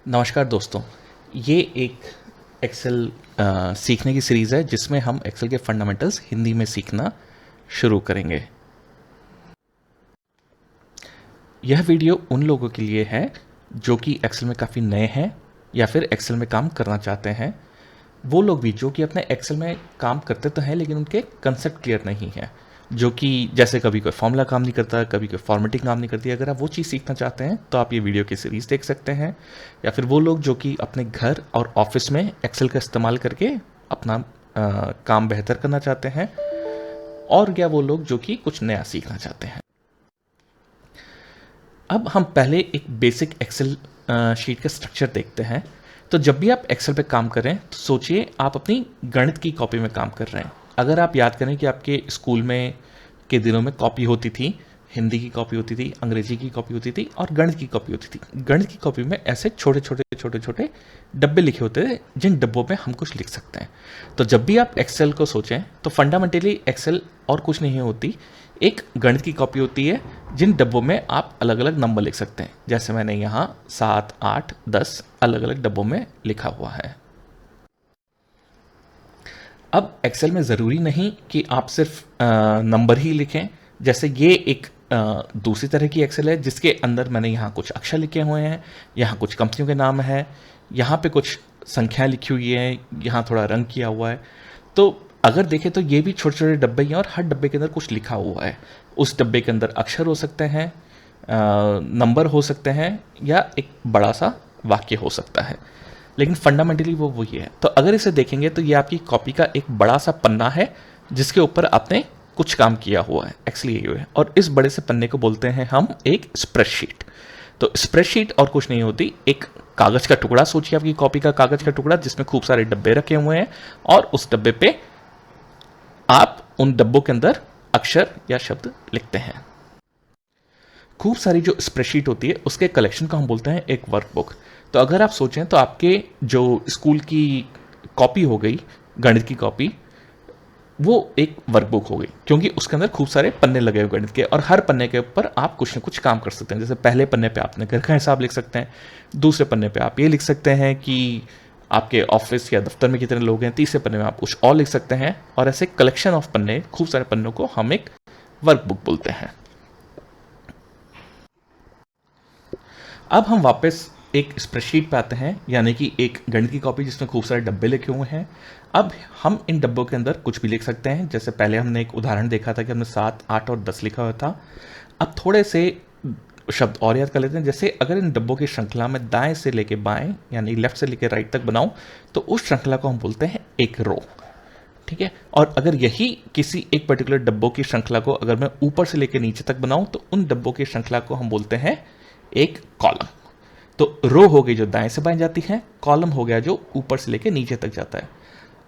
नमस्कार दोस्तों, ये एक एक्सेल सीखने की सीरीज़ है जिसमें हम एक्सेल के फंडामेंटल्स हिंदी में सीखना शुरू करेंगे। यह वीडियो उन लोगों के लिए है जो कि एक्सेल में काफ़ी नए हैं या फिर एक्सेल में काम करना चाहते हैं। वो लोग भी जो कि अपने एक्सेल में काम करते तो हैं लेकिन उनके कंसेप्ट क्लियर नहीं है, जो कि जैसे कभी कोई फॉर्मूला काम नहीं करता, कभी कोई फॉर्मेटिंग काम नहीं करती। अगर आप वो चीज़ सीखना चाहते हैं तो आप ये वीडियो की सीरीज़ देख सकते हैं। या फिर वो लोग जो कि अपने घर और ऑफिस में एक्सेल का इस्तेमाल करके अपना काम बेहतर करना चाहते हैं, और या वो लोग जो कि कुछ नया सीखना चाहते हैं। अब हम पहले एक बेसिक एक्सेल शीट का स्ट्रक्चर देखते हैं। तो जब भी आप एक्सेल पे काम करें तो सोचिए आप अपनी गणित की कॉपी में काम कर रहे हैं। अगर आप याद करें कि आपके स्कूल में के दिनों में कॉपी होती थी, हिंदी की कॉपी होती थी, अंग्रेजी की कॉपी होती थी और गणित की कॉपी होती थी। गणित की कॉपी में ऐसे छोटे छोटे छोटे छोटे डब्बे लिखे होते थे जिन डब्बों में हम कुछ लिख सकते हैं। तो जब भी आप एक्सेल को सोचें तो फंडामेंटली एक्सेल और कुछ नहीं होती, एक गणित की कॉपी होती है जिन डब्बों में आप अलग अलग नंबर लिख सकते हैं। जैसे मैंने यहाँ 7, 8, 10 अलग अलग डब्बों में लिखा हुआ है। अब एक्सेल में ज़रूरी नहीं कि आप सिर्फ नंबर ही लिखें। जैसे ये एक दूसरी तरह की एक्सेल है जिसके अंदर मैंने यहाँ कुछ अक्षर लिखे हुए हैं, यहाँ कुछ कंपनियों के नाम है, यहाँ पे कुछ संख्या लिखी हुई है, यहाँ थोड़ा रंग किया हुआ है। तो अगर देखें तो ये भी छोटे छोटे डब्बे हैं और हर डब्बे के अंदर कुछ लिखा हुआ है। उस डब्बे के अंदर अक्षर हो सकते हैं, नंबर हो सकते हैं, या एक बड़ा सा वाक्य हो सकता है, लेकिन फंडामेंटली वो वही है। तो अगर इसे देखेंगे तो ये आपकी कॉपी का एक बड़ा सा पन्ना है जिसके ऊपर आपने कुछ काम किया हुआ है, एक्सेल ये हुआ है, और इस बड़े से पन्ने को बोलते हैं हम एक स्प्रेडशीट। तो स्प्रेडशीट और कुछ नहीं होती, एक कागज का टुकड़ा। सोचिए आपकी कॉपी का कागज का टुकड़ा जिसमें खूब सारे डब्बे रखे हुए हैं, और उस डब्बे पे आप उन डब्बों के अंदर अक्षर या शब्द लिखते हैं। खूब सारी जो स्प्रेडशीट होती है उसके कलेक्शन को हम बोलते हैं एक वर्कबुक। तो अगर आप सोचें तो आपके जो स्कूल की कॉपी हो गई, गणित की कॉपी, वो एक वर्कबुक हो गई, क्योंकि उसके अंदर खूब सारे पन्ने लगे हुए गणित के, और हर पन्ने के ऊपर आप कुछ ना कुछ काम कर सकते हैं। जैसे पहले पन्ने पे आपने घर का हिसाब लिख सकते हैं, दूसरे पन्ने पे आप ये लिख सकते हैं कि आपके ऑफिस या दफ्तर में कितने लोग हैं, तीसरे पन्ने में आप कुछ और लिख सकते हैं, और ऐसे कलेक्शन ऑफ पन्ने, खूब सारे पन्नों को हम एक वर्कबुक बोलते हैं। अब हम वापस एक स्प्रेडशीट पे आते हैं, यानी कि एक गणित की कॉपी जिसमें खूब सारे डब्बे लिखे हुए हैं। अब हम इन डब्बों के अंदर कुछ भी लिख सकते हैं। जैसे पहले हमने एक उदाहरण देखा था कि हमने 7, 8 और 10 लिखा हुआ था। अब थोड़े से शब्द और याद कर लेते हैं। जैसे अगर इन डब्बों की श्रृंखला में दाएं से लेके बाएं, यानी लेफ्ट से लेके राइट तक बनाऊं, तो उस श्रृंखला को हम बोलते हैं एक रो। ठीक है। और अगर यही किसी एक पर्टिकुलर डब्बों की श्रृंखला को अगर मैं ऊपर से लेकर नीचे तक बनाऊं, तो उन डब्बों की श्रृंखला को हम बोलते हैं एक कॉलम। तो रो हो गई जो दाएं से बाएं जाती है, कॉलम हो गया जो ऊपर से लेकर नीचे तक जाता है।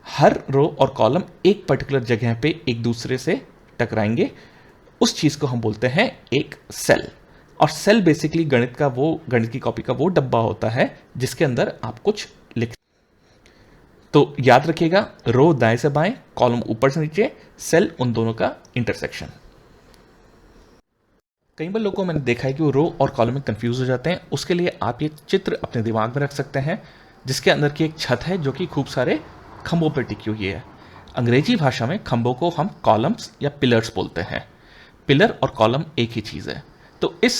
हर रो और कॉलम एक पर्टिकुलर जगह पे एक दूसरे से टकराएंगे, उस चीज को हम बोलते हैं एक सेल। और सेल बेसिकली गणित की कॉपी का वो डब्बा होता है जिसके अंदर आप कुछ लिख। तो याद रखिएगा, रो दाएं से बाएं, कॉलम ऊपर से नीचे, सेल उन दोनों का इंटरसेक्शन। कई बार लोगों को मैंने देखा है कि वो रो और कॉलम में कंफ्यूज हो जाते हैं। उसके लिए आप ये चित्र अपने दिमाग में रख सकते हैं, जिसके अंदर की एक छत है जो कि खूब सारे खंभों पर टिकी हुई है। अंग्रेजी भाषा में खंभों को हम कॉलम्स या पिलर्स बोलते हैं। पिलर और कॉलम एक ही चीज़ है। तो इस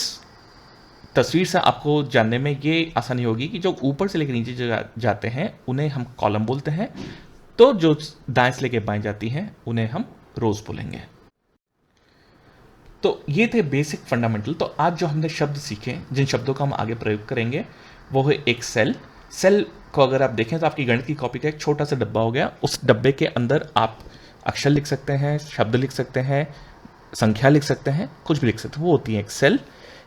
तस्वीर से आपको जानने में ये आसानी होगी कि जो ऊपर से लेकर नीचे जाते हैं उन्हें हम कॉलम बोलते हैं, तो जो दाएं से लेकर बाएं जाती हैं उन्हें हम रोज बोलेंगे। तो ये थे बेसिक फंडामेंटल। तो आज जो हमने शब्द सीखे, जिन शब्दों का हम आगे प्रयोग करेंगे, वो है एक सेल। सेल को अगर आप देखें तो आपकी गणित की कॉपी का एक छोटा सा डब्बा हो गया। उस डब्बे के अंदर आप अक्षर लिख सकते हैं, शब्द लिख सकते हैं, संख्या लिख सकते हैं, कुछ भी लिख सकते हैं, वो होती है एक सेल।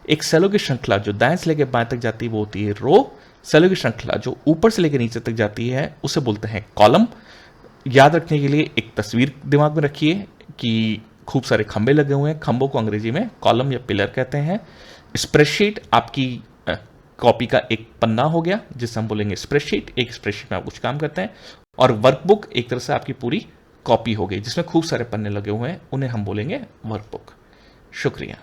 एक सेलों की श्रृंखला जो दाएं से लेकर बाएं तक जाती है वो होती है रो। सेलों की श्रृंखला जो ऊपर से लेकर नीचे तक जाती है उसे बोलते हैं कॉलम। याद रखने के लिए एक तस्वीर दिमाग में रखिए कि खूब सारे खंबे लगे हुए हैं, खंबों को अंग्रेजी में कॉलम या पिलर कहते हैं। स्प्रेडशीट आपकी कॉपी का एक पन्ना हो गया जिससे हम बोलेंगे स्प्रेडशीट। एक स्प्रेडशीट में आप कुछ काम करते हैं। और वर्कबुक एक तरह से आपकी पूरी कॉपी हो गई जिसमें खूब सारे पन्ने लगे हुए हैं, उन्हें हम बोलेंगे वर्कबुक। शुक्रिया।